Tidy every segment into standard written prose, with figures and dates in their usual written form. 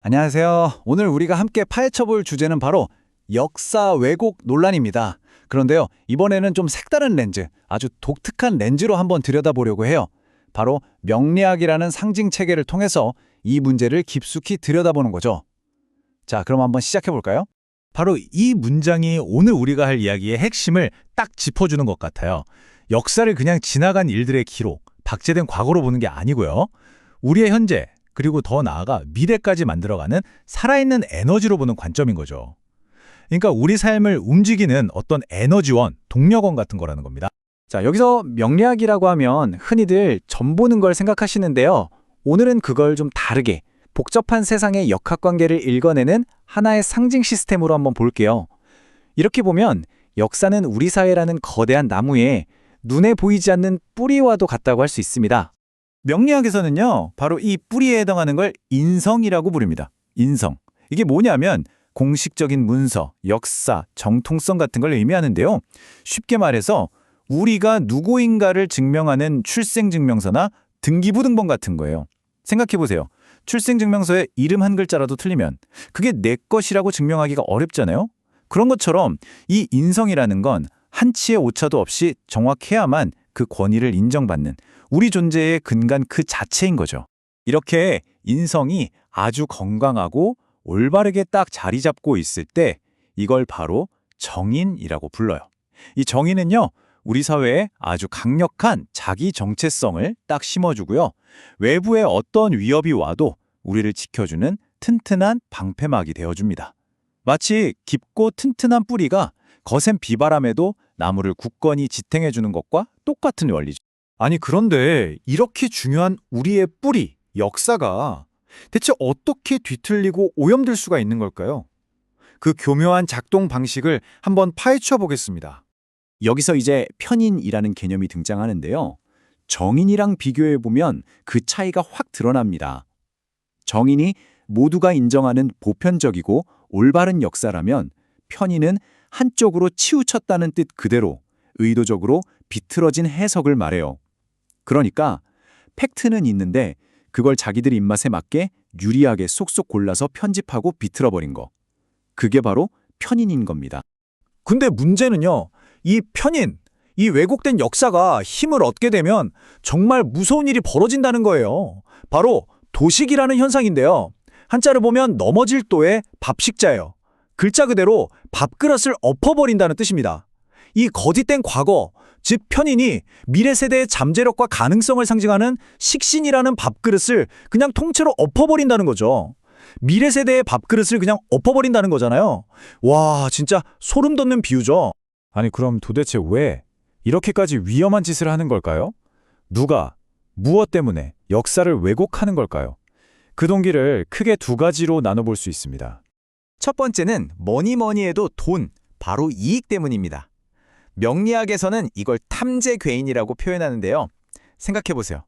안녕하세요. 오늘 우리가 함께 파헤쳐볼 주제는 바로 역사 왜곡 논란입니다. 그런데요, 이번에는 좀 색다른 렌즈, 아주 독특한 렌즈로 한번 들여다보려고 해요. 바로 명리학이라는 상징 체계를 통해서 이 문제를 깊숙이 들여다보는 거죠. 자, 그럼 한번 시작해볼까요? 바로 이 문장이 오늘 우리가 할 이야기의 핵심을 딱 짚어주는 것 같아요. 역사를 그냥 지나간 일들의 기록, 박제된 과거로 보는 게 아니고요. 우리의 현재, 그리고 더 나아가 미래까지 만들어가는 살아있는 에너지로 보는 관점인 거죠. 그러니까 우리 삶을 움직이는 어떤 에너지원, 동력원 같은 거라는 겁니다. 자, 여기서 명리학이라고 하면 흔히들 점 보는 걸 생각하시는데요. 오늘은 그걸 좀 다르게 복잡한 세상의 역학관계를 읽어내는 하나의 상징 시스템으로 한번 볼게요. 이렇게 보면 역사는 우리 사회라는 거대한 나무에 눈에 보이지 않는 뿌리와도 같다고 할 수 있습니다. 명리학에서는요, 바로 이 뿌리에 해당하는 걸 인성이라고 부릅니다. 인성. 이게 뭐냐면 공식적인 문서, 역사, 정통성 같은 걸 의미하는데요. 쉽게 말해서 우리가 누구인가를 증명하는 출생증명서나 등기부등본 같은 거예요. 생각해보세요. 출생증명서에 이름 한 글자라도 틀리면 그게 내 것이라고 증명하기가 어렵잖아요. 그런 것처럼 이 인성이라는 건 한치의 오차도 없이 정확해야만 그 권위를 인정받는 우리 존재의 근간 그 자체인 거죠. 이렇게 인성이 아주 건강하고 올바르게 딱 자리 잡고 있을 때 이걸 바로 정인이라고 불러요. 이 정인은요, 우리 사회에 아주 강력한 자기 정체성을 딱 심어주고요. 외부의 어떤 위협이 와도 우리를 지켜주는 튼튼한 방패막이 되어줍니다. 마치 깊고 튼튼한 뿌리가 거센 비바람에도 나무를 굳건히 지탱해주는 것과 똑같은 원리죠. 아니, 그런데 이렇게 중요한 우리의 뿌리, 역사가 대체 어떻게 뒤틀리고 오염될 수가 있는 걸까요? 그 교묘한 작동 방식을 한번 파헤쳐 보겠습니다. 여기서 이제 편인이라는 개념이 등장하는데요. 정인이랑 비교해보면 그 차이가 확 드러납니다. 정인이 모두가 인정하는 보편적이고 올바른 역사라면 편인은 한쪽으로 치우쳤다는 뜻 그대로 의도적으로 비틀어진 해석을 말해요. 그러니까 팩트는 있는데 그걸 자기들 입맛에 맞게 유리하게 쏙쏙 골라서 편집하고 비틀어버린 거. 그게 바로 편인인 겁니다. 근데 문제는요, 이 편인, 이 왜곡된 역사가 힘을 얻게 되면 정말 무서운 일이 벌어진다는 거예요. 바로 도식이라는 현상인데요. 한자를 보면 넘어질 도의 밥식자예요. 글자 그대로 밥그릇을 엎어버린다는 뜻입니다. 이 거짓된 과거, 즉 편인이 미래 세대의 잠재력과 가능성을 상징하는 식신이라는 밥그릇을 그냥 통째로 엎어버린다는 거죠. 미래 세대의 밥그릇을 그냥 엎어버린다는 거잖아요. 와, 진짜 소름 돋는 비유죠. 아니, 그럼 도대체 왜 이렇게까지 위험한 짓을 하는 걸까요? 누가, 무엇 때문에 역사를 왜곡하는 걸까요? 그 동기를 크게 두 가지로 나눠볼 수 있습니다. 첫 번째는 뭐니 해도 돈, 바로 이익 때문입니다. 명리학에서는 이걸 탐재 괴인이라고 표현하는데요. 생각해보세요.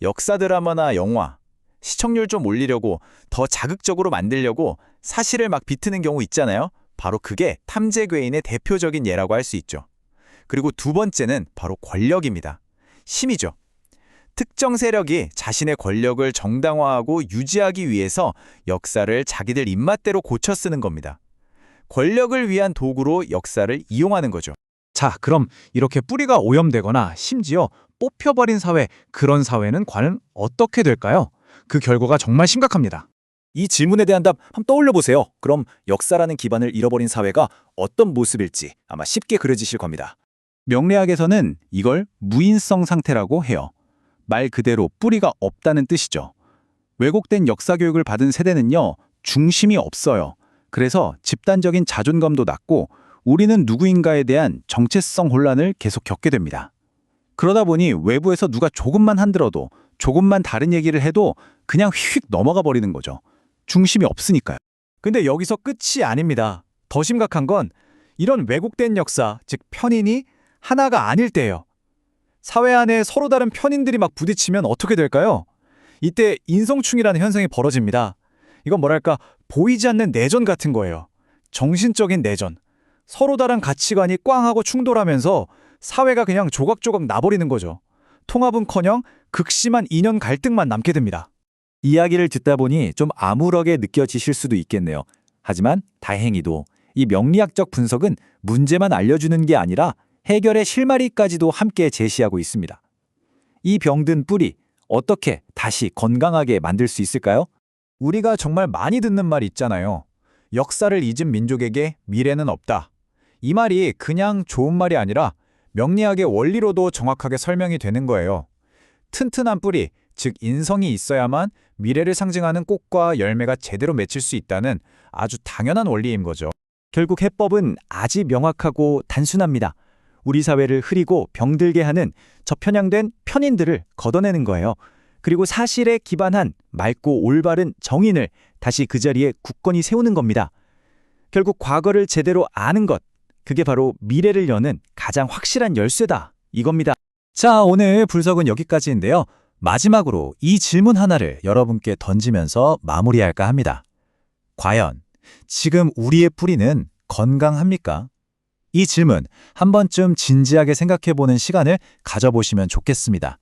역사 드라마나 영화, 시청률 좀 올리려고 더 자극적으로 만들려고 사실을 막 비트는 경우 있잖아요. 바로 그게 탐재 괴인의 대표적인 예라고 할 수 있죠. 그리고 두 번째는 바로 권력입니다. 힘이죠. 특정 세력이 자신의 권력을 정당화하고 유지하기 위해서 역사를 자기들 입맛대로 고쳐 쓰는 겁니다. 권력을 위한 도구로 역사를 이용하는 거죠. 자, 그럼 이렇게 뿌리가 오염되거나 심지어 뽑혀버린 사회, 그런 사회는 과연 어떻게 될까요? 그 결과가 정말 심각합니다. 이 질문에 대한 답 한번 떠올려 보세요. 그럼 역사라는 기반을 잃어버린 사회가 어떤 모습일지 아마 쉽게 그려지실 겁니다. 명리학에서는 이걸 무인성 상태라고 해요. 말 그대로 뿌리가 없다는 뜻이죠. 왜곡된 역사 교육을 받은 세대는요, 중심이 없어요. 그래서 집단적인 자존감도 낮고 우리는 누구인가에 대한 정체성 혼란을 계속 겪게 됩니다. 그러다 보니 외부에서 누가 조금만 흔들어도 조금만 다른 얘기를 해도 그냥 휙 넘어가 버리는 거죠. 중심이 없으니까요. 근데 여기서 끝이 아닙니다. 더 심각한 건 이런 왜곡된 역사, 즉 편인이 하나가 아닐 때예요. 사회 안에 서로 다른 편인들이 막 부딪히면 어떻게 될까요? 이때 인성충이라는 현상이 벌어집니다. 이건 뭐랄까, 보이지 않는 내전 같은 거예요. 정신적인 내전. 서로 다른 가치관이 꽝하고 충돌하면서 사회가 그냥 조각조각 나버리는 거죠. 통합은커녕 극심한 이념 갈등만 남게 됩니다. 이야기를 듣다 보니 좀 암울하게 느껴지실 수도 있겠네요. 하지만 다행히도 이 명리학적 분석은 문제만 알려주는 게 아니라 해결의 실마리까지도 함께 제시하고 있습니다. 이 병든 뿌리, 어떻게 다시 건강하게 만들 수 있을까요? 우리가 정말 많이 듣는 말 있잖아요. 역사를 잊은 민족에게 미래는 없다. 이 말이 그냥 좋은 말이 아니라 명리학의 원리로도 정확하게 설명이 되는 거예요. 튼튼한 뿌리, 즉 인성이 있어야만 미래를 상징하는 꽃과 열매가 제대로 맺힐 수 있다는 아주 당연한 원리인 거죠. 결국 해법은 아주 명확하고 단순합니다. 우리 사회를 흐리고 병들게 하는 저 편향된 편인들을 걷어내는 거예요. 그리고 사실에 기반한 맑고 올바른 정인을 다시 그 자리에 굳건히 세우는 겁니다. 결국 과거를 제대로 아는 것, 그게 바로 미래를 여는 가장 확실한 열쇠다, 이겁니다. 자, 오늘 분석은 여기까지인데요. 마지막으로 이 질문 하나를 여러분께 던지면서 마무리할까 합니다. 과연 지금 우리의 뿌리는 건강합니까? 이 질문 한 번쯤 진지하게 생각해보는 시간을 가져보시면 좋겠습니다.